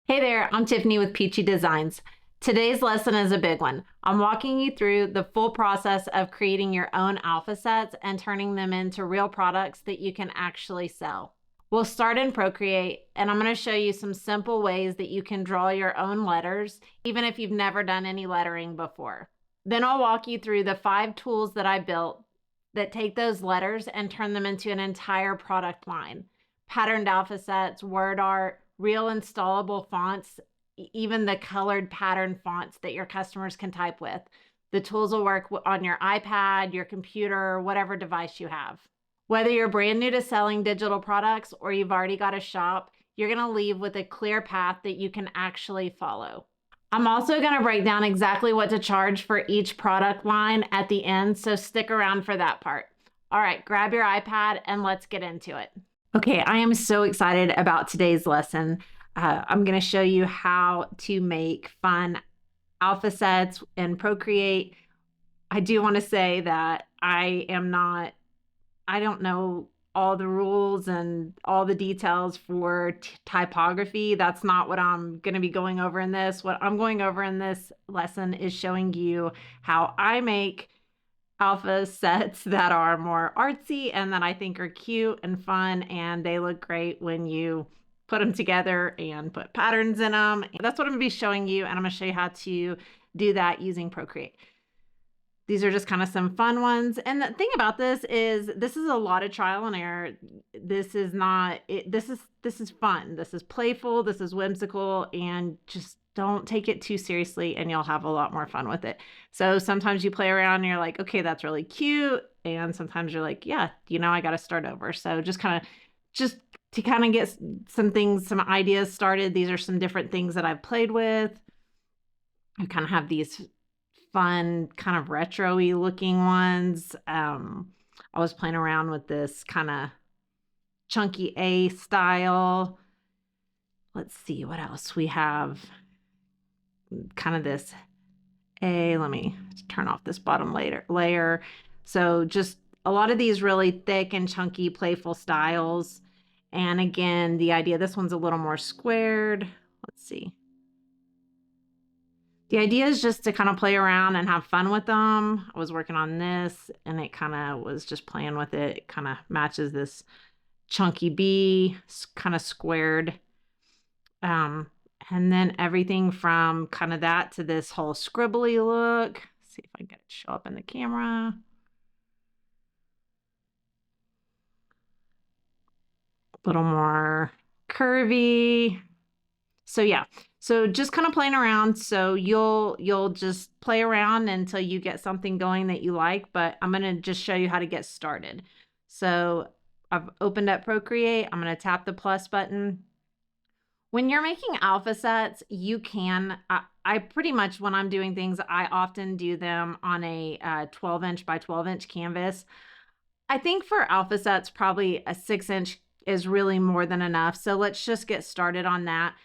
Hey there, I'm Tiffany with Peachy Designs. Today's lesson is a big one. I'm walking you through the full process of creating your own alpha sets and turning them into real products that you can actually sell. We'll start in Procreate, and I'm going to show you some simple ways that you can draw your own letters, even if you've never done any lettering before. Then I'll walk you through the 5 tools that I built that take those letters and turn them into an entire product line. Patterned alpha sets, word art, real installable fonts, even the colored pattern fonts that your customers can type with. The tools will work on your iPad, your computer, whatever device you have. Whether you're brand new to selling digital products or you've already got a shop, you're going to leave with a clear path that you can actually follow. I'm also going to break down exactly what to charge for each product line at the end, so stick around for that part. All right, grab your iPad and let's get into it. Okay, I am so excited about today's lesson. I'm going to show you how to make fun alpha sets in Procreate. I do want to say that I don't know all the rules and all the details for typography. That's not what I'm going to be going over in this. What I'm going over in this lesson is showing you how I make alpha sets that are more artsy and that I think are cute and fun, and they look great when you put them together and put patterns in them. That's what I'm going to be showing you, and I'm going to show you how to do that using Procreate. These are just kind of some fun ones. And the thing about this is a lot of trial and error. This is not it. This is fun. This is playful. This is whimsical, and just don't take it too seriously and you'll have a lot more fun with it. So sometimes you play around and you're like, okay, that's really cute. And sometimes you're like, yeah, I got to start over. So just to kind of get some ideas started. These are some different things that I've played with. I kind of have these fun, kind of retro-y looking ones. I was playing around with this kind of chunky A style. Let's see what else we have. Kind of this A. Let me turn off this bottom layer. So just a lot of these really thick and chunky, playful styles. And again, the idea, this one's a little more squared. Let's see. The idea is just to kind of play around and have fun with them. I was working on this and it kind of was just playing with it. It kind of matches this chunky B, kind of squared. And then everything from kind of that to this whole scribbly look. Let's see if I can get it to show up in the camera. A little more curvy. So yeah, so just kind of playing around. So you'll just play around until you get something going that you like, but I'm going to just show you how to get started. So I've opened up Procreate. I'm going to tap the plus button. When you're making alpha sets, you can, I pretty much, when I'm doing things, I often do them on a 12-inch by 12-inch canvas. I think for alpha sets, probably a 6-inch is really more than enough. So let's just get started on that.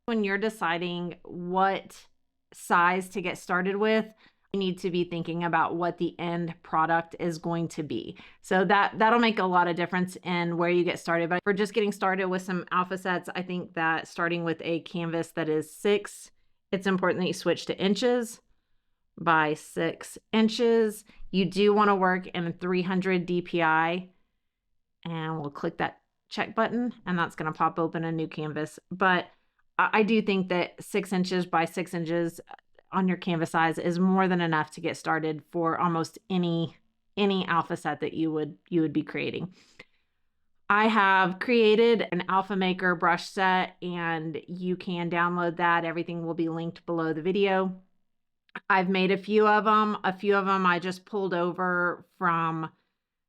When you're deciding what size to get started with, you need to be thinking about what the end product is going to be. So that'll make a lot of difference in where you get started. But for just getting started with some alpha sets, I think that starting with a canvas that is 6, it's important that you switch to inches by 6 inches. You do want to work in 300 DPI, and we'll click that check button and that's going to pop open a new canvas. But I do think that 6 inches by 6 inches on your canvas size is more than enough to get started for almost any alpha set that you would be creating. I have created an Alpha Maker brush set, and you can download that. Everything will be linked below the video. I've made a few of them. A few of them I just pulled over from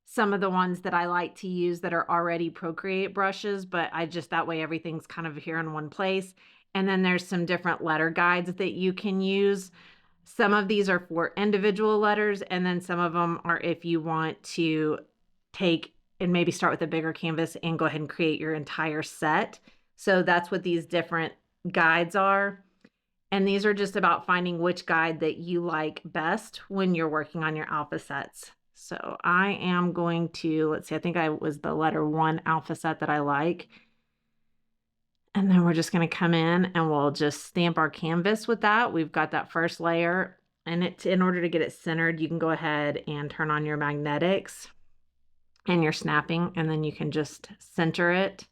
some of the ones that I like to use that are already Procreate brushes, but that way everything's kind of here in one place. And then there's some different letter guides that you can use. Some of these are for individual letters, and then some of them are if you want to take and maybe start with a bigger canvas and go ahead and create your entire set. So that's what these different guides are. And these are just about finding which guide that you like best when you're working on your alpha sets. So I am going to, let's see, I think I was the letter 1 alpha set that I like. And then we're just going to come in and we'll just stamp our canvas with that. We've got that first layer, and in order to get it centered, you can go ahead and turn on your magnetics and your snapping, and then you can just center it.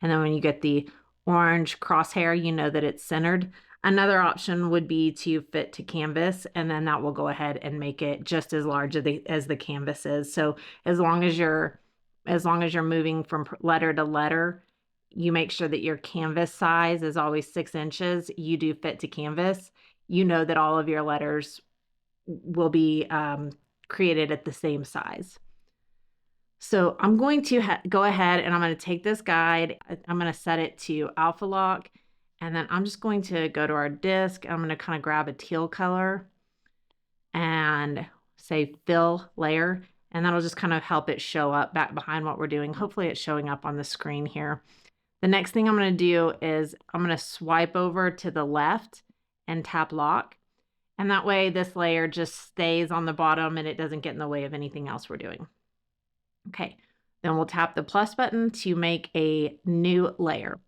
And then when you get the orange crosshair, you know that it's centered. Another option would be to fit to canvas, and then that will go ahead and make it just as large as the canvas is. So as long as you're moving from letter to letter, you make sure that your canvas size is always 6 inches. You do fit to canvas. You know that all of your letters will be created at the same size. So I'm going to go ahead and I'm going to take this guide. I'm going to set it to alpha lock, and then I'm just going to go to our disk. I'm going to kind of grab a teal color and say fill layer, and that'll just kind of help it show up back behind what we're doing. Hopefully it's showing up on the screen here. The next thing I'm going to do is I'm going to swipe over to the left and tap lock. And that way this layer just stays on the bottom and it doesn't get in the way of anything else we're doing. Okay, then we'll tap the plus button to make a new layer.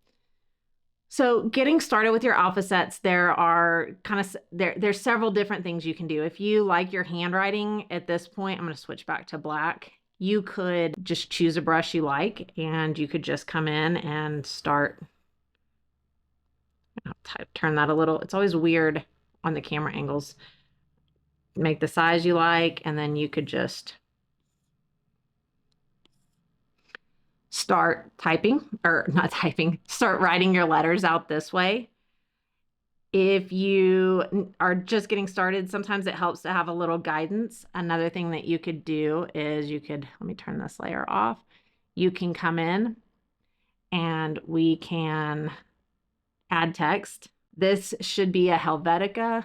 So getting started with your alpha sets, there's several different things you can do. If you like your handwriting at this point, I'm going to switch back to black. You could just choose a brush you like, and you could just come in and start. I'll turn that a little. It's always weird on the camera angles. Make the size you like, and then you could just start start writing your letters out this way. If you are just getting started, sometimes it helps to have a little guidance. Another thing that you could do is let me turn this layer off. You can come in and we can add text. This should be a Helvetica,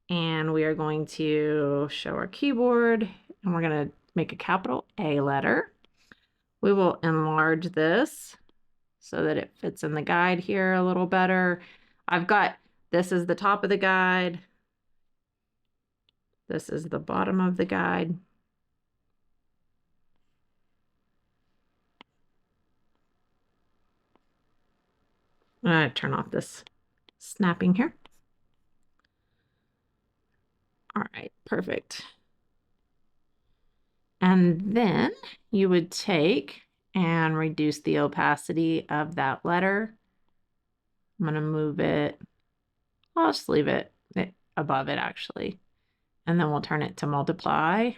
and we are going to show our keyboard, and we're going to make a capital A letter. We will enlarge this so that it fits in the guide here a little better. This is the top of the guide. This is the bottom of the guide. I'm going to turn off this snapping here. All right, perfect. And then you would take and reduce the opacity of that letter. I'm going to move it. I'll just leave it above it actually. And then we'll turn it to multiply.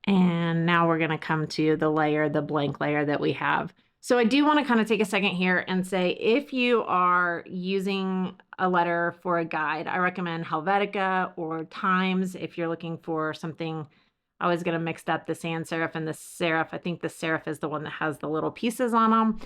And now we're going to come to the blank layer that we have. So I do want to kind of take a second here and say, if you are using a letter for a guide, I recommend Helvetica or Times. If you're looking for something, I was going to mix up the sans serif and the serif. I think the serif is the one that has the little pieces on them.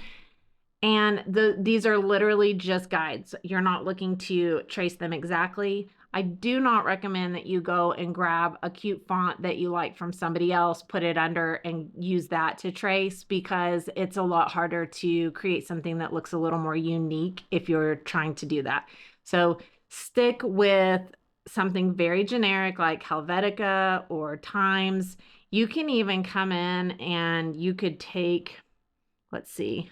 And these are literally just guides. You're not looking to trace them exactly. I do not recommend that you go and grab a cute font that you like from somebody else, put it under, and use that to trace, because it's a lot harder to create something that looks a little more unique if you're trying to do that. So stick with something very generic like Helvetica or Times. You can even come in and you could take, let's see.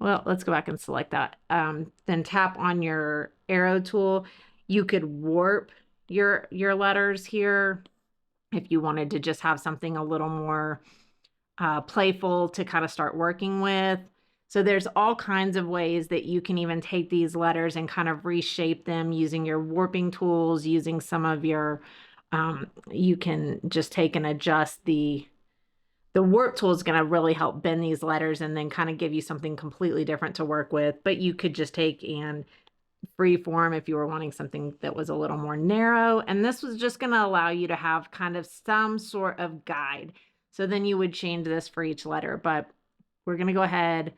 Well, let's go back and select that. Then tap on your arrow tool. You could warp your letters here if you wanted to just have something a little more playful to kind of start working with. So there's all kinds of ways that you can even take these letters and kind of reshape them using your warping tools, using some of your, you can just take and adjust the warp tool is going to really help bend these letters and then kind of give you something completely different to work with. But you could just take and freeform if you were wanting something that was a little more narrow. And this was just going to allow you to have kind of some sort of guide. So then you would change this for each letter. But we're going to go ahead.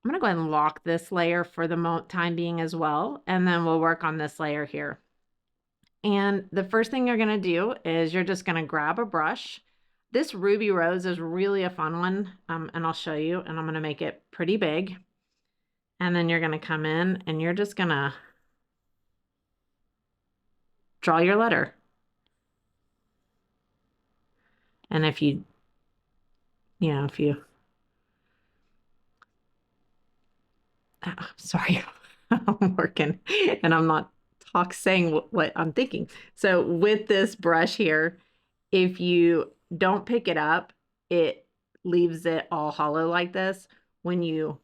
I'm going to go ahead and lock this layer for the time being as well. And then we'll work on this layer here. And the first thing you're going to do is you're just going to grab a brush. This Ruby Rose is really a fun one, and I'll show you, and I'm going to make it pretty big. And then you're going to come in, and you're just going to draw your letter. And if you if you, sorry, I'm working and I'm not saying what I'm thinking. So with this brush here, if you don't pick it up, it leaves it all hollow like this. When you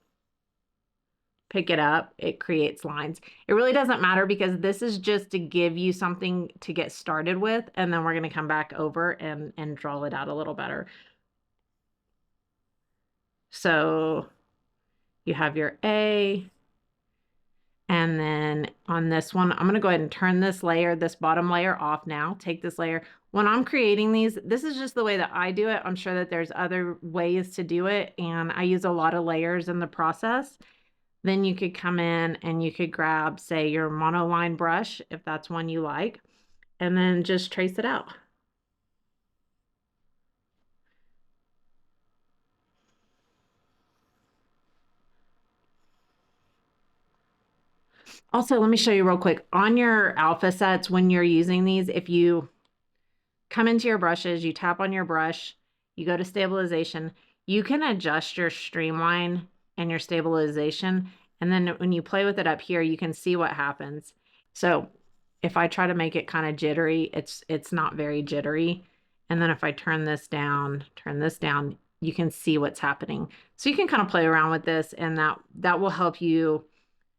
pick it up, it creates lines. It really doesn't matter because this is just to give you something to get started with, and then we're going to come back over and draw it out a little better. So you have your A, and then on this one, I'm going to go ahead and turn this layer, this bottom layer off now. Take this layer. When I'm creating these, this is just the way that I do it. I'm sure that there's other ways to do it, and I use a lot of layers in the process. Then you could come in and you could grab, say, your monoline brush, if that's one you like, and then just trace it out. Also, let me show you real quick. On your alpha sets, when you're using these, if you come into your brushes, you tap on your brush, you go to stabilization, you can adjust your streamline and your stabilization. And then when you play with it up here, you can see what happens. So if I try to make it kind of jittery, it's not very jittery. And then if I turn this down, you can see what's happening. So you can kind of play around with this, and that will help you,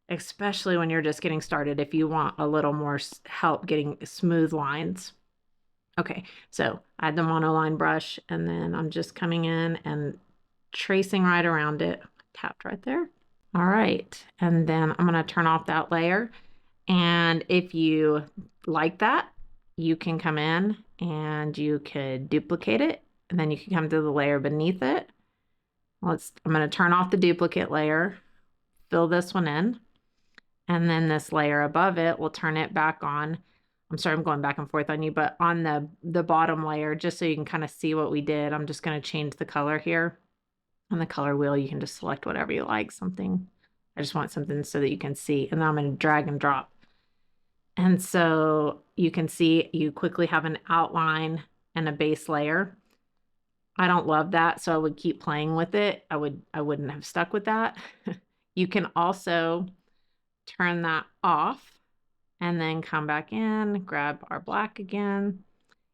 especially when you're just getting started, if you want a little more help getting smooth lines. Okay, so I had the monoline brush, and then I'm just coming in and tracing right around it. Tapped right there. All right, and then I'm going to turn off that layer. And if you like that, you can come in and you could duplicate it, and then you can come to the layer beneath it. I'm going to turn off the duplicate layer, fill this one in, and then this layer above it, we'll turn it back on. I'm sorry, I'm going back and forth on you, but on the bottom layer, just so you can kind of see what we did, I'm just going to change the color here. On the color wheel, you can just select whatever you like, something. I just want something so that you can see, and then I'm going to drag and drop. And so you can see you quickly have an outline and a base layer. I don't love that, so I would keep playing with it. I wouldn't have stuck with that. You can also turn that off and then come back in, grab our black again.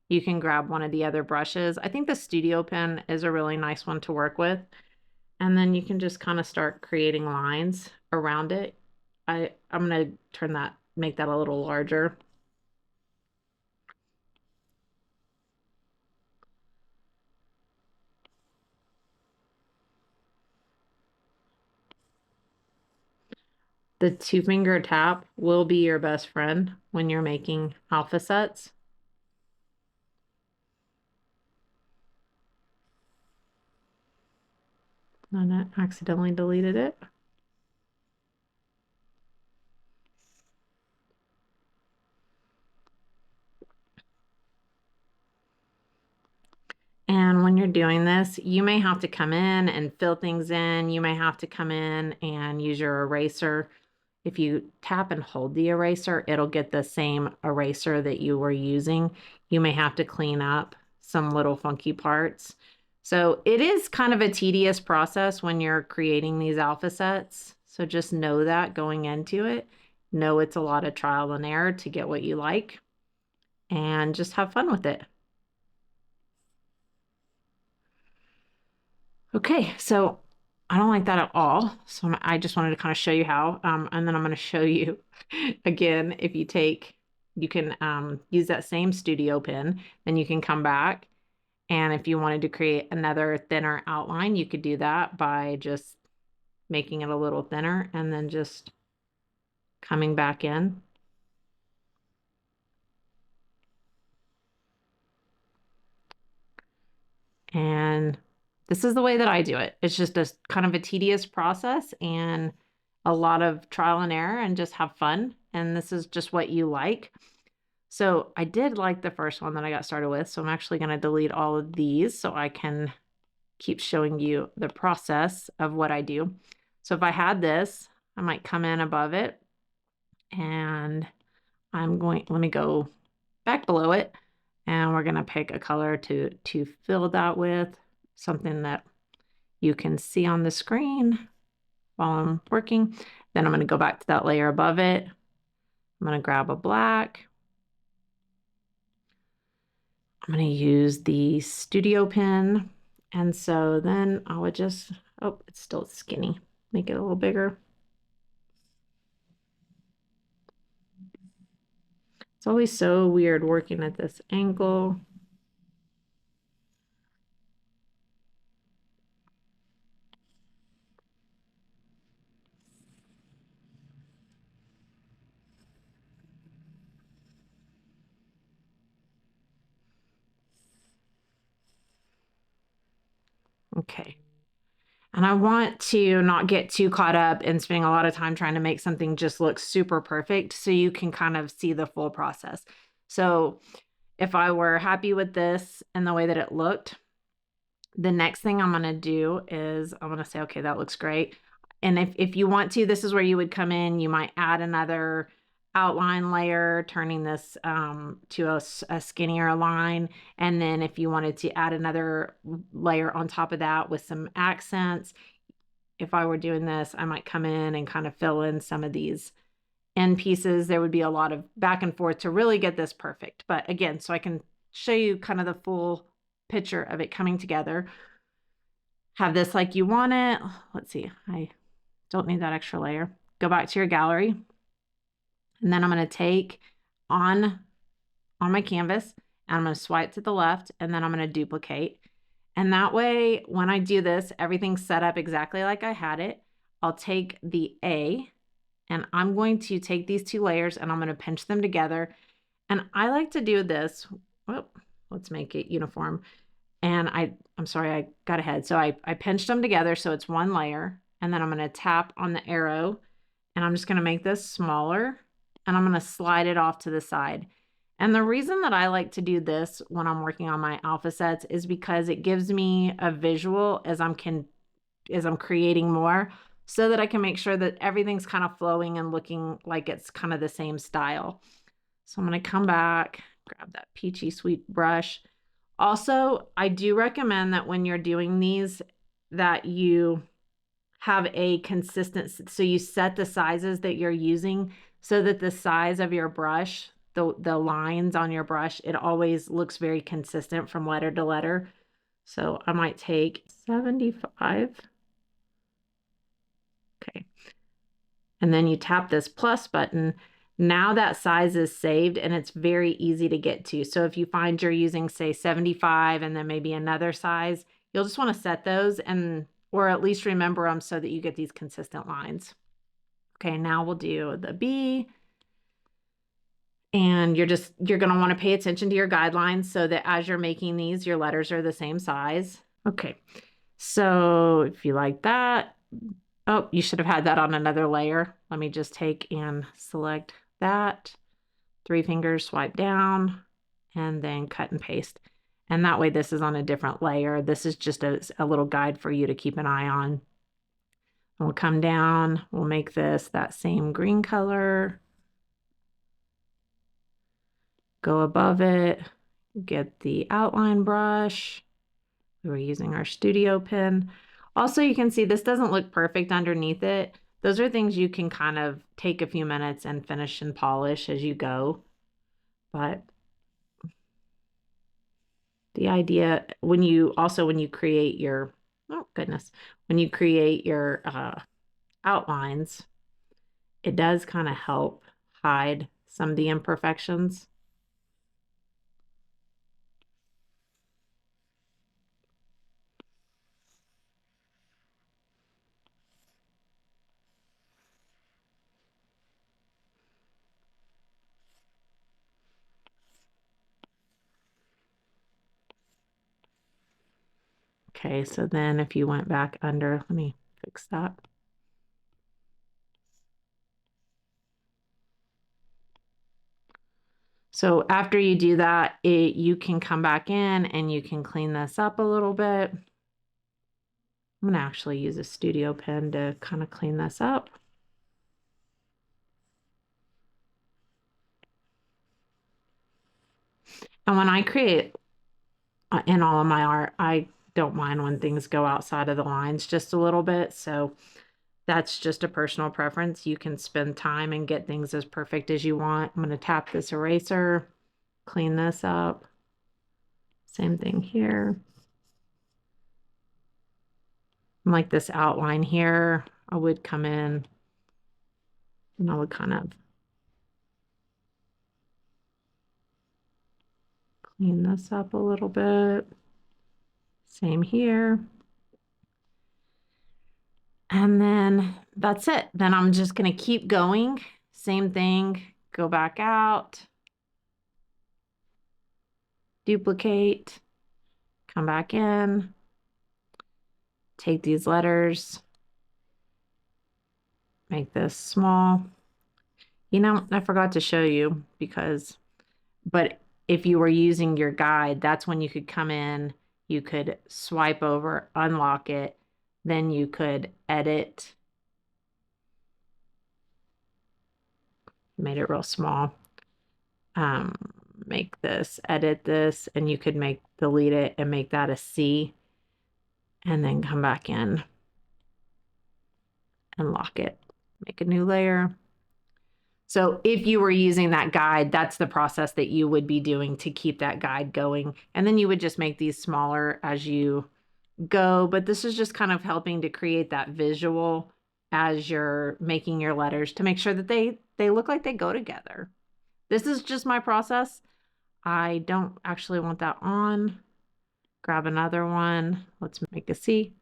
You can grab one of the other brushes. I think the studio pen is a really nice one to work with. And then you can just kind of start creating lines around it. I'm going to make that a little larger. The 2-finger tap will be your best friend when you're making alpha sets. And I accidentally deleted it. And when you're doing this, you may have to come in and fill things in. You may have to come in and use your eraser. If you tap and hold the eraser, it'll get the same eraser that you were using. You may have to clean up some little funky parts. So it is kind of a tedious process when you're creating these alpha sets. So just know that going into it. Know it's a lot of trial and error to get what you like, and just have fun with it. Okay, so I don't like that at all. So I just wanted to kind of show you how, and then I'm going to show you again. If you you can use that same studio pen, then you can come back. And if you wanted to create another thinner outline, you could do that by just making it a little thinner and then just coming back in. And this is the way that I do it. It's just a kind of a tedious process and a lot of trial and error, and just have fun. And this is just what you like. So I did like the first one that I got started with. So I'm actually going to delete all of these so I can keep showing you the process of what I do. So if I had this, I might come in above it, and let me go back below it, And we're gonna pick a color to fill that with, something that you can see on the screen while I'm working. Then I'm gonna go back to that layer above it. I'm gonna grab a black. I'm gonna use the studio pen. And so then I would just, oh, it's still skinny. Make it a little bigger. It's always so weird working at this angle. Okay. And I want to not get too caught up in spending a lot of time trying to make something just look super perfect, so you can kind of see the full process. So if I were happy with this and the way that it looked, the next thing I'm going to do is I'm going to say, okay, that looks great. And if you want to, this is where you would come in. You might add another outline layer, turning this to a skinnier line. And then if you wanted to add another layer on top of that with some accents, if I were doing this, I might come in and kind of fill in some of these end pieces. There would be a lot of back and forth to really get this perfect. But again, so I can show you kind of the full picture of it coming together. Have this like you want it. Let's see, I don't need that extra layer. Go back to your gallery. And then I'm going to take on my canvas and I'm going to swipe to the left and then I'm going to duplicate. And that way, when I do this, everything's set up exactly like I had it. I'll take the A and I'm going to take these two layers and I'm going to pinch them together. And I like to do this. Well, let's make it uniform. And I'm sorry, I got ahead. So I pinched them together so it's one layer. And then I'm going to tap on the arrow and I'm just going to make this smaller and I'm going to slide it off to the side. And the reason that I like to do this when I'm working on my alpha sets is because it gives me a visual as I'm creating more, so that I can make sure that everything's kind of flowing and looking like it's kind of the same style. So I'm going to come back, grab that peachy sweet brush. Also, I do recommend that when you're doing these, that you have a consistent, so you set the sizes that you're using so that the size of your brush, the lines on your brush, it always looks very consistent from letter to letter. So I might take 75. Okay. And then you tap this plus button. Now that size is saved and it's very easy to get to. So if you find you're using, say, 75 and then maybe another size, you'll just want to set those or at least remember them so that you get these consistent lines. Okay, now we'll do the B. And you're going to want to pay attention to your guidelines so that as you're making these, your letters are the same size. Okay, so if you like that, oh, you should have had that on another layer. Let me just take and select that. 3 fingers, swipe down, and then cut and paste. And that way this is on a different layer. This is just a little guide for you to keep an eye on. And we'll come down, we'll make this that same green color. Go above it, get the outline brush. We were using our studio pen. Also, you can see this doesn't look perfect underneath it. Those are things you can kind of take a few minutes and finish and polish as you go. But the idea, when you create your, oh goodness, when you create your outlines, it does kind of help hide some of the imperfections. Okay, so then if you went back under, let me fix that. So after you do that, you can come back in and you can clean this up a little bit. I'm going to actually use a studio pen to kind of clean this up. And when I create in all of my art, I don't mind when things go outside of the lines just a little bit. So that's just a personal preference. You can spend time and get things as perfect as you want. I'm going to tap this eraser, clean this up. Same thing here. Like this outline here, I would come in and I would kind of clean this up a little bit. Same here. And then that's it. Then I'm just going to keep going. Same thing. Go back out. Duplicate. Come back in. Take these letters. Make this small. You know, I forgot to show you but if you were using your guide, that's when you could come in, you could swipe over, unlock it, then you could edit. Made it real small. Make this, edit this, and you could delete it and make that a C, and then come back in and lock it. Make a new layer. So if you were using that guide, that's the process that you would be doing to keep that guide going. And then you would just make these smaller as you go. But this is just kind of helping to create that visual as you're making your letters to make sure that they look like they go together. This is just my process. I don't actually want that on. Grab another one. Let's make a C.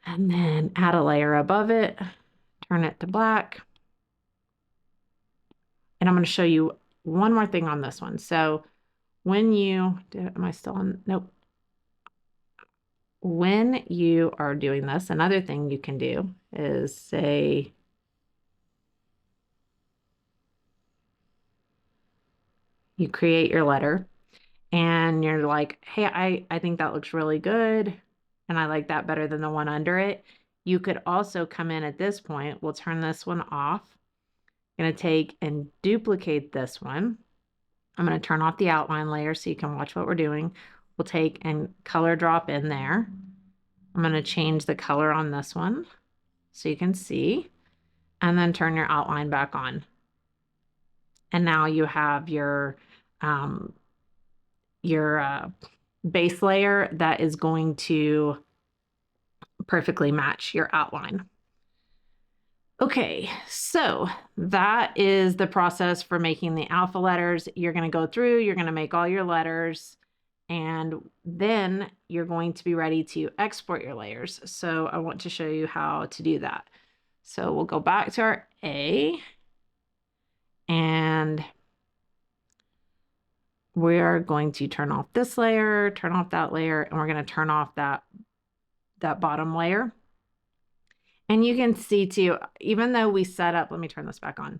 And then add a layer above it. Turn it to black. And I'm going to show you one more thing on this one. So when you, am I still on? Nope. When you are doing this, another thing you can do is say, you create your letter and you're like, hey, I think that looks really good. And I like that better than the one under it. You could also come in at this point. We'll turn this one off. I'm going to take and duplicate this one. I'm going to turn off the outline layer so you can watch what we're doing. We'll take and color drop in there. I'm going to change the color on this one so you can see, and then turn your outline back on. And now you have your base layer that is going to perfectly match your outline. Okay, so that is the process for making the alpha letters. You're going to go through, you're going to make all your letters, and then you're going to be ready to export your layers. So I want to show you how to do that. So we'll go back to our A, and we are going to turn off this layer, turn off that layer, and we're going to turn off that bottom layer. And you can see too, even though we set up, let me turn this back on.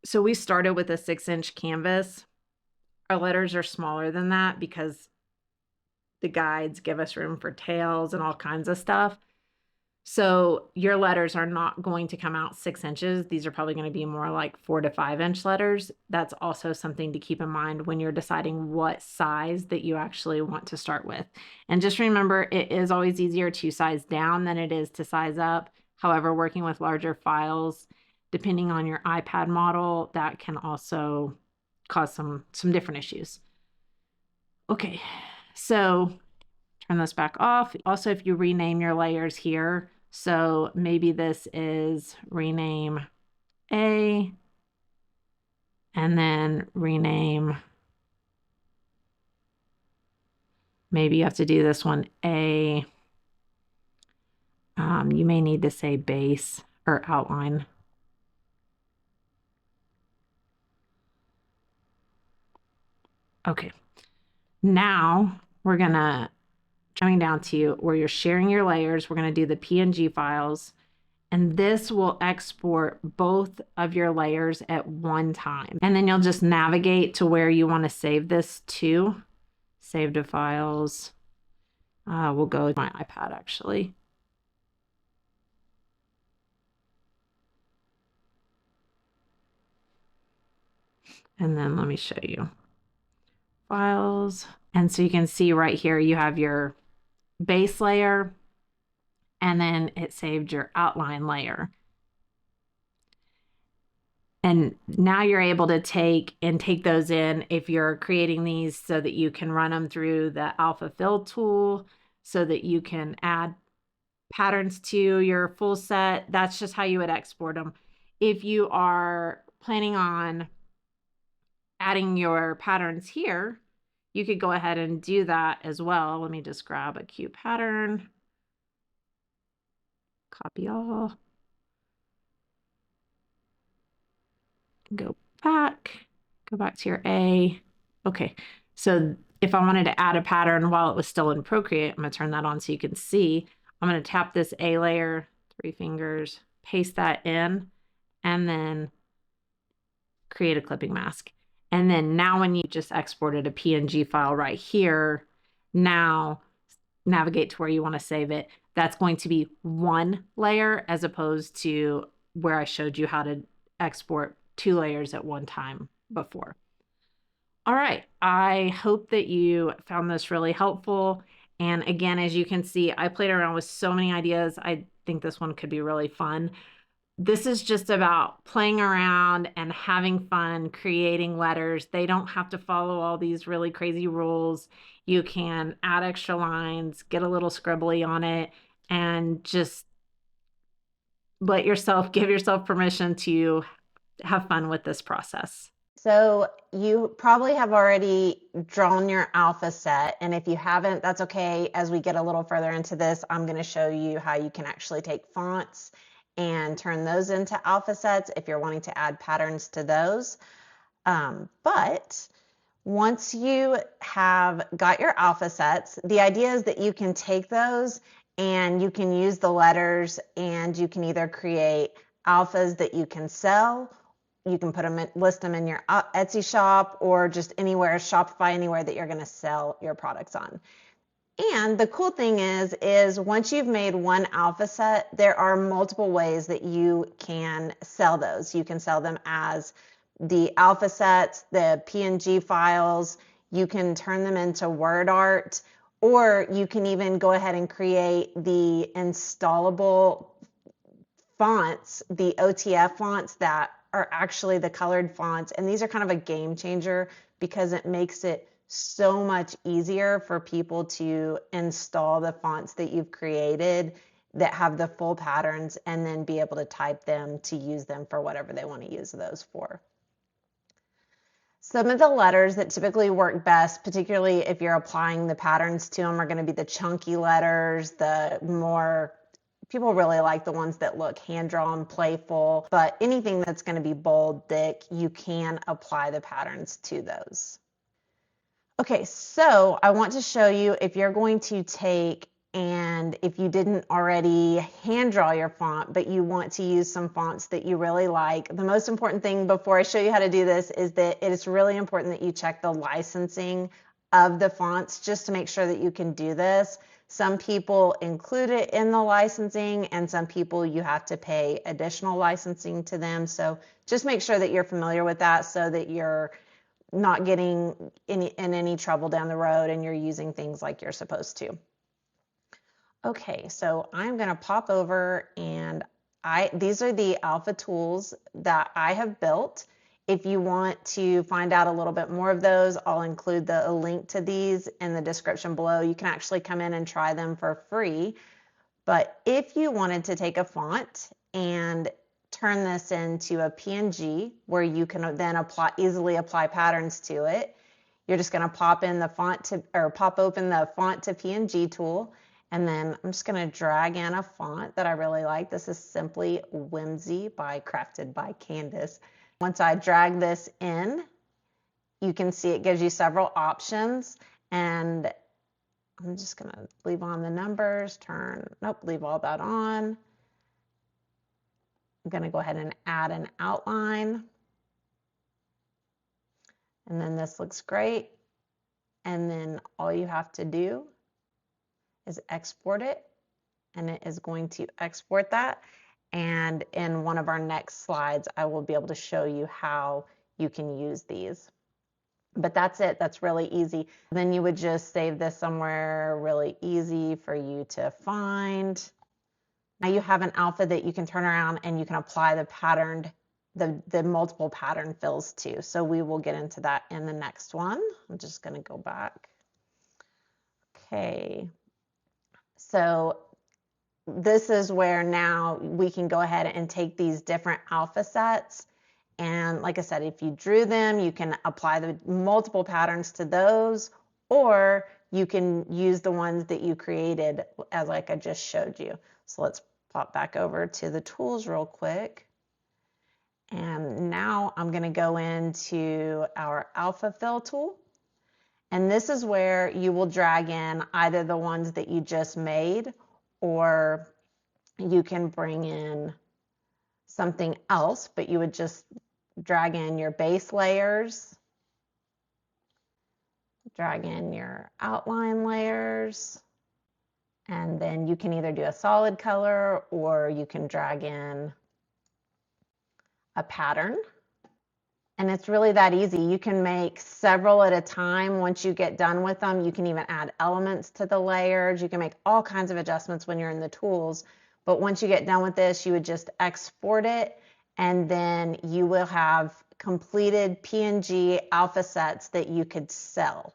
So we started with a 6-inch canvas. Our letters are smaller than that because the guides give us room for tails and all kinds of stuff. So your letters are not going to come out 6 inches. These are probably going to be more like 4 to 5 inch letters. That's also something to keep in mind when you're deciding what size that you actually want to start with. And just remember, it is always easier to size down than it is to size up. However, working with larger files, depending on your iPad model, that can also cause some different issues. Okay, so turn this back off. Also, if you rename your layers here, so maybe this is rename A, and then rename, maybe you have to do this one A. You may need to say base or outline. Okay, now we're coming down to where you're sharing your layers. We're going to do the PNG files, and this will export both of your layers at one time. And then you'll just navigate to where you want to save this to. Save to files. We'll go with my iPad actually. And then let me show you files. And so you can see right here, you have your base layer, and then it saved your outline layer. And now you're able to take those in if you're creating these so that you can run them through the Alpha Fill tool so that you can add patterns to your full set. That's just how you would export them. If you are planning on adding your patterns here, you could go ahead and do that as well. Let me just grab a cute pattern, copy all, go back to your A. Okay, so if I wanted to add a pattern while it was still in Procreate, I'm gonna turn that on so you can see. I'm gonna tap this A layer, 3 fingers, paste that in, and then create a clipping mask. And then now when you just exported a PNG file right here, now navigate to where you want to save it. That's going to be one layer as opposed to where I showed you how to export 2 layers at one time before. All right, I hope that you found this really helpful. And again, as you can see, I played around with so many ideas. I think this one could be really fun. This is just about playing around and having fun creating letters. They don't have to follow all these really crazy rules. You can add extra lines, get a little scribbly on it, and just give yourself permission to have fun with this process. So you probably have already drawn your alpha set, and if you haven't, that's okay. As we get a little further into this, I'm going to show you how you can actually take fonts and turn those into alpha sets if you're wanting to add patterns to those. But once you have got your alpha sets, the idea is that you can take those and you can use the letters, and you can either create alphas that you can sell. You can put them in, list them in your Etsy shop or just anywhere, Shopify, anywhere that you're going to sell your products on. And the cool thing is once you've made one alpha set, there are multiple ways that you can sell those. You can sell them as the alpha sets, the PNG files. You can turn them into word art, or you can even go ahead and create the installable fonts, the OTF fonts that are actually the colored fonts. And these are kind of a game changer because it makes it so much easier for people to install the fonts that you've created that have the full patterns and then be able to type them to use them for whatever they want to use those for. Some of the letters that typically work best, particularly if you're applying the patterns to them, are going to be the chunky letters, the more people really like the ones that look hand-drawn, playful, but anything that's going to be bold, thick, you can apply the patterns to those. Okay, so I want to show you if you're going to take, and if you didn't already hand draw your font, but you want to use some fonts that you really like, the most important thing before I show you how to do this is that it is really important that you check the licensing of the fonts just to make sure that you can do this. Some people include it in the licensing, and some people you have to pay additional licensing to them. So just make sure that you're familiar with that so that you're not getting in any trouble down the road and you're using things like you're supposed to. Okay, so I'm going to pop over, and these are the alpha tools that I have built. If you want to find out a little bit more of those, I'll include a link to these in the description below. You can actually come in and try them for free. But if you wanted to take a font and turn this into a PNG where you can then easily apply patterns to it, you're just going to pop open the font to PNG tool, and then I'm just going to drag in a font that I really like. This is Simply Whimsy Crafted by Candace. Once I drag this in, you can see it gives you several options, and I'm just going to leave on the numbers, leave all that on. I'm going to go ahead and add an outline. And then this looks great. And then all you have to do is export it, and it is going to export that. And in one of our next slides, I will be able to show you how you can use these. But that's it. That's really easy. Then you would just save this somewhere really easy for you to find. Now you have an alpha that you can turn around and you can apply the patterned, the multiple pattern fills to. So we will get into that in the next one. I'm just going to go back. Okay. So this is where now we can go ahead and take these different alpha sets. And like I said, if you drew them, you can apply the multiple patterns to those, or you can use the ones that you created as like I just showed you. So let's pop back over to the tools real quick. And now I'm going to go into our alpha fill tool. And this is where you will drag in either the ones that you just made, or you can bring in something else, but you would just drag in your base layers, drag in your outline layers, and then you can either do a solid color or you can drag in a pattern. And it's really that easy. You can make several at a time. Once you get done with them, you can even add elements to the layers. You can make all kinds of adjustments when you're in the tools. But once you get done with this, you would just export it, and then you will have completed PNG alpha sets that you could sell.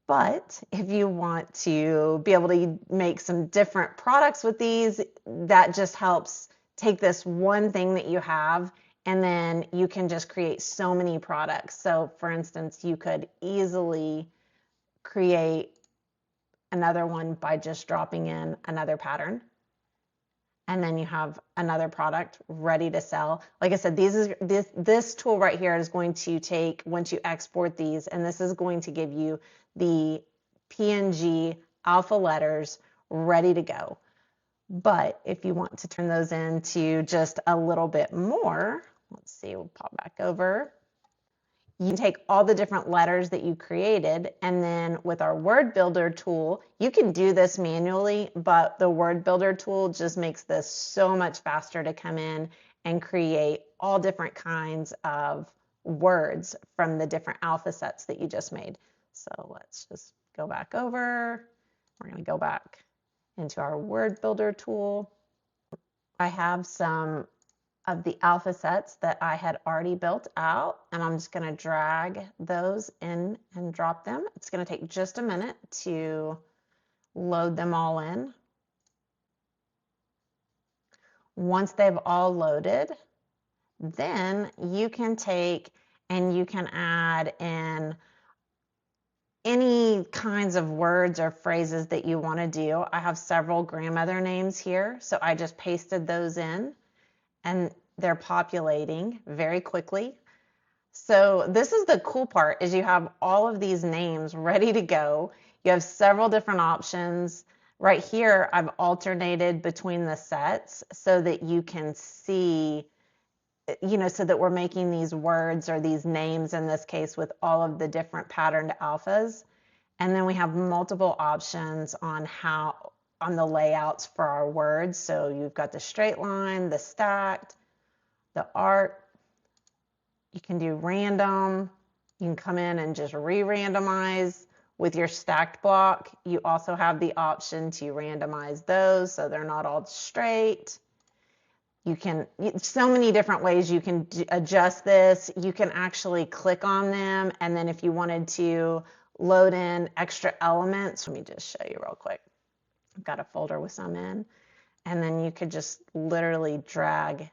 But if you want to be able to make some different products with these, that just helps take this one thing that you have, and then you can just create so many products. So for instance, you could easily create another one by just dropping in another pattern. And then you have another product ready to sell. Like I said, this tool right here is going to take, once you export these, and this is going to give you the PNG alpha letters ready to go. But if you want to turn those into just a little bit more, let's see, we'll pop back over. You can take all the different letters that you created, and then with our word builder tool, you can do this manually, but the word builder tool just makes this so much faster to come in and create all different kinds of words from the different alpha sets that you just made. So let's just go back over. We're going to go back into our word builder tool. I have some of the alpha sets that I had already built out, and I'm just going to drag those in and drop them. It's going to take just a minute to load them all in. Once they've all loaded, then you can take and you can add in any kinds of words or phrases that you want to do. I have several grandmother names here, so I just pasted those in, and they're populating very quickly. So this is the cool part, is you have all of these names ready to go. You have several different options. Right here, I've alternated between the sets so that you can see, so that we're making these words or these names in this case with all of the different patterned alphas. And then we have multiple options on the layouts for our words. So you've got the straight line, the stacked, the art. You can do random. You can come in and just re-randomize with your stacked block. You also have the option to randomize those so they're not all straight. So many different ways you can adjust this. You can actually click on them, and then if you wanted to load in extra elements, let me just show you real quick. I've got a folder with some in, and then you could just literally drag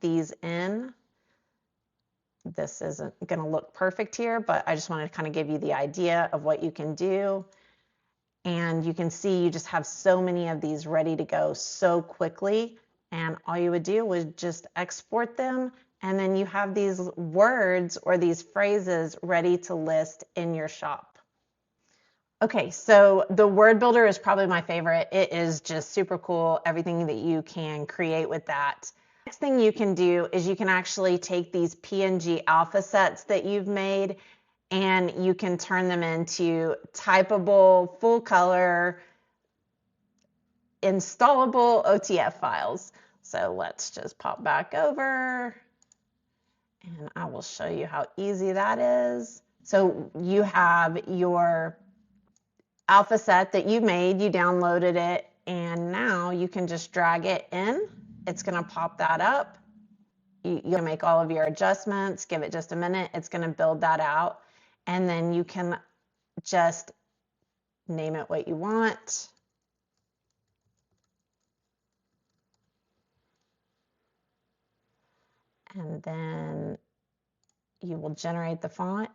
these in. This isn't going to look perfect here, but I just wanted to kind of give you the idea of what you can do. And you can see you just have so many of these ready to go so quickly. And all you would do was just export them, and then you have these words or these phrases ready to list in your shop. Okay, so the word builder is probably my favorite. It is just super cool, everything that you can create with that. Next thing you can do is you can actually take these PNG alpha sets that you've made, and you can turn them into typable, full color, installable OTF files. So let's just pop back over, And I will show you how easy that is. So you have your alpha set that you made, you downloaded it, and now you can just drag it in. It's going to pop that up. You'll make all of your adjustments, give it just a minute. It's going to build that out. And then you can just name it what you want. And then you will generate the font.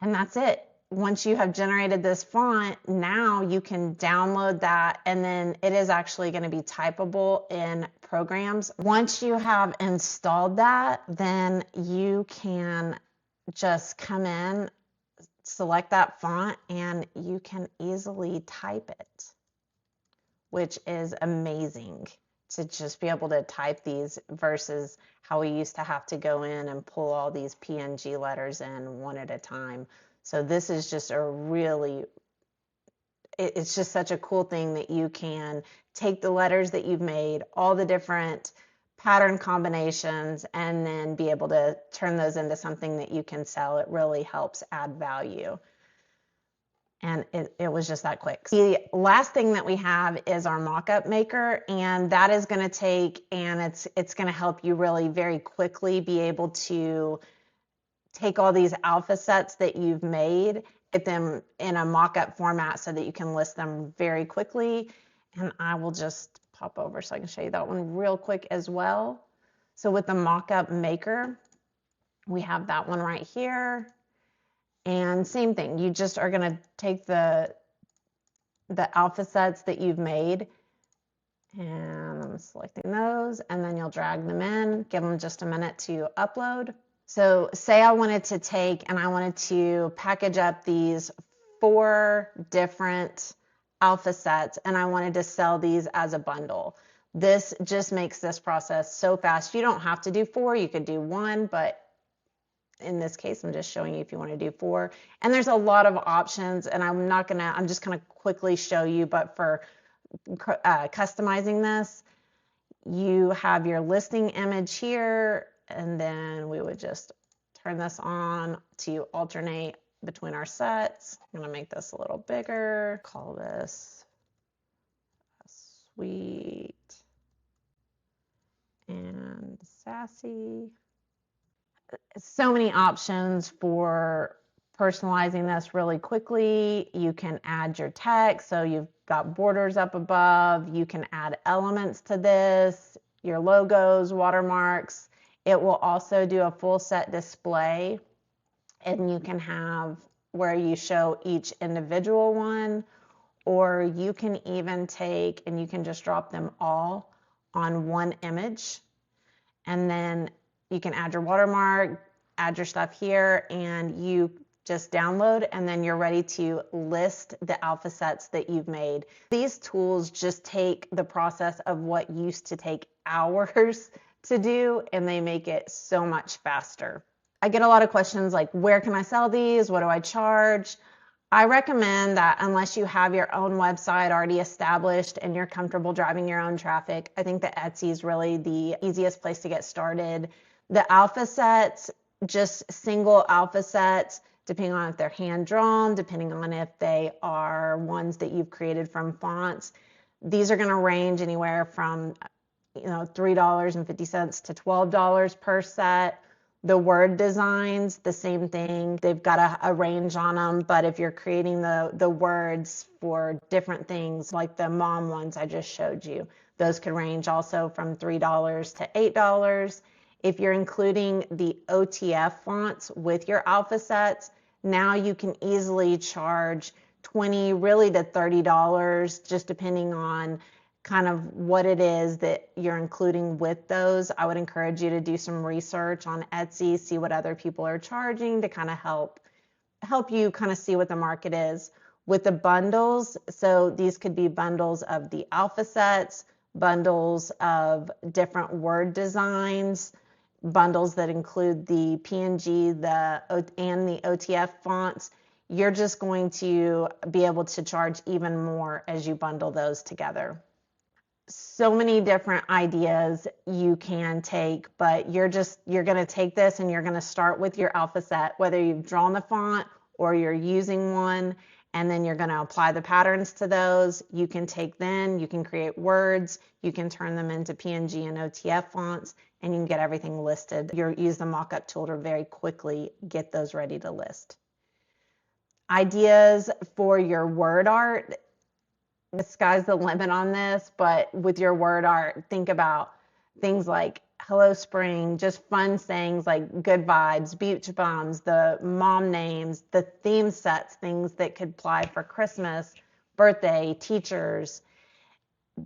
And that's it. Once you have generated this font, now you can download that, and then it is actually going to be typable in programs. Once you have installed that, then you can just come in, select that font, and you can easily type it, which is amazing to just be able to type these versus how we used to have to go in and pull all these PNG letters in one at a time. So this is just a really, it's just such a cool thing that you can take the letters that you've made, all the different pattern combinations, and then be able to turn those into something that you can sell. It really helps add value. And it was just that quick. The last thing that we have is our mockup maker, and that is going to take, and it's going to help you really very quickly be able to take all these alpha sets that you've made, get them in a mockup format so that you can list them very quickly. And I will just pop over so I can show you that one real quick as well. So with the mockup maker, we have that one right here. And same thing, you just are going to take the alpha sets that you've made, and I'm selecting those, and then you'll drag them in, give them just a minute to upload. So say I wanted to take and I wanted to package up these 4 different alpha sets, and I wanted to sell these as a bundle. This just makes this process so fast. You don't have to do 4, you could do 1, but in this case, I'm just showing you if you want to do 4. And there's a lot of options, and I'm just going to quickly show you, but for customizing this, you have your listing image here, and then we would just turn this on to alternate between our sets. I'm going to make this a little bigger, call this sweet and sassy. So many options for personalizing this really quickly. You can add your text, so you've got borders up above. You can add elements to this, your logos, watermarks. It will also do a full set display, and you can have where you show each individual one, or you can even take and you can just drop them all on one image, and then you can add your watermark, add your stuff here, and you just download, and then you're ready to list the alpha sets that you've made. These tools just take the process of what used to take hours to do, and they make it so much faster. I get a lot of questions like, where can I sell these? What do I charge? I recommend that unless you have your own website already established and you're comfortable driving your own traffic, I think that Etsy is really the easiest place to get started. The alpha sets, just single alpha sets, depending on if they're hand drawn, depending on if they are ones that you've created from fonts, these are going to range anywhere from $3.50 to $12 per set. The word designs, the same thing. They've got a range on them, but if you're creating the words for different things, like the mom ones I just showed you, those could range also from $3 to $8. If you're including the OTF fonts with your alpha sets, now you can easily charge $20 really to $30, just depending on kind of what it is that you're including with those. I would encourage you to do some research on Etsy, see what other people are charging to kind of help you kind of see what the market is. With the bundles, so these could be bundles of the alpha sets, bundles of different word designs, bundles that include the PNG and the OTF fonts. You're just going to be able to charge even more as you bundle those together. So many different ideas you can take, but you're going to take this and you're going to start with your alpha set, whether you've drawn the font or you're using one, and then you're going to apply the patterns to those. You can you can create words, you can turn them into PNG and OTF fonts, and you can get everything listed. You use the mockup tool to very quickly get those ready to list. Ideas for your word art. The sky's the limit on this, but with your word art, think about things like hello spring, just fun sayings like good vibes, beach bums, the mom names, the theme sets, things that could apply for Christmas, birthday, teachers.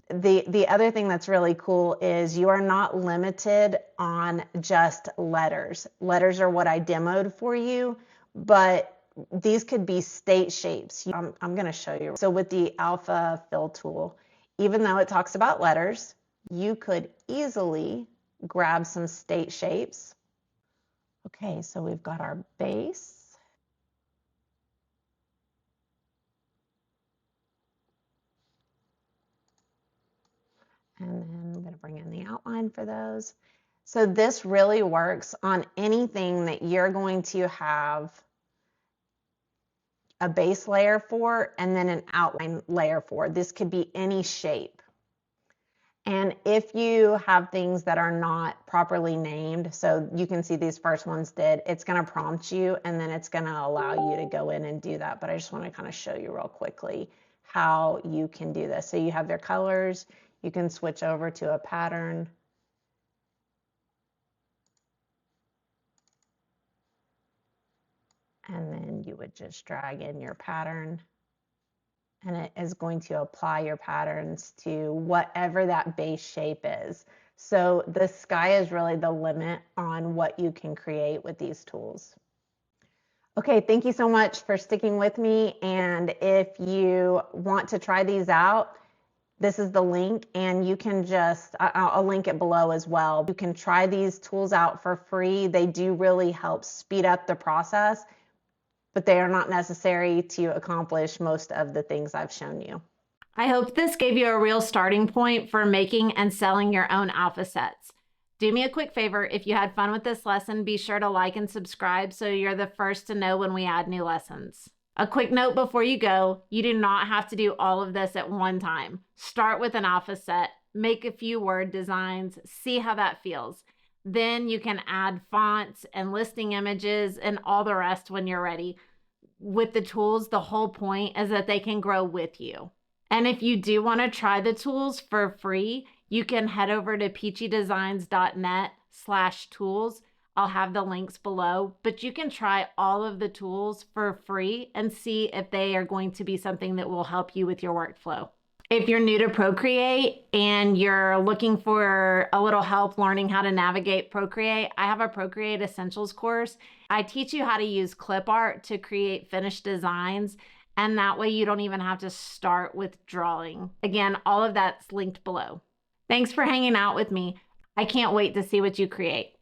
The other thing that's really cool is you are not limited on just letters. Letters are what I demoed for you, but these could be state shapes. I'm going to show you. So with the Alpha Fill tool, even though it talks about letters, you could easily grab some state shapes. Okay, so we've got our base. And then I'm going to bring in the outline for those. So this really works on anything that you're going to have a base layer for and then an outline layer for. This could be any shape. And if you have things that are not properly named, so you can see these first ones did, it's going to prompt you and then it's going to allow you to go in and do that. But I just want to kind of show you real quickly how you can do this. So you have their colors, you can switch over to a pattern. And then you would just drag in your pattern and it is going to apply your patterns to whatever that base shape is. So the sky is really the limit on what you can create with these tools. Okay, thank you so much for sticking with me. And if you want to try these out, this is the link and you can I'll link it below as well. You can try these tools out for free. They do really help speed up the process, but they are not necessary to accomplish most of the things I've shown you. I hope this gave you a real starting point for making and selling your own alpha sets. Do me a quick favor, if you had fun with this lesson, be sure to like and subscribe so you're the first to know when we add new lessons. A quick note before you go, you do not have to do all of this at one time. Start with an alpha set, make a few word designs, see how that feels. Then you can add fonts and listing images and all the rest when you're ready. With the tools, the whole point is that they can grow with you. And if you do want to try the tools for free, you can head over to peachydesigns.net/tools. I'll have the links below, but you can try all of the tools for free and see if they are going to be something that will help you with your workflow. If you're new to Procreate and you're looking for a little help learning how to navigate Procreate, I have a Procreate Essentials course. I teach you how to use clip art to create finished designs, and that way you don't even have to start with drawing. Again, all of that's linked below. Thanks for hanging out with me. I can't wait to see what you create.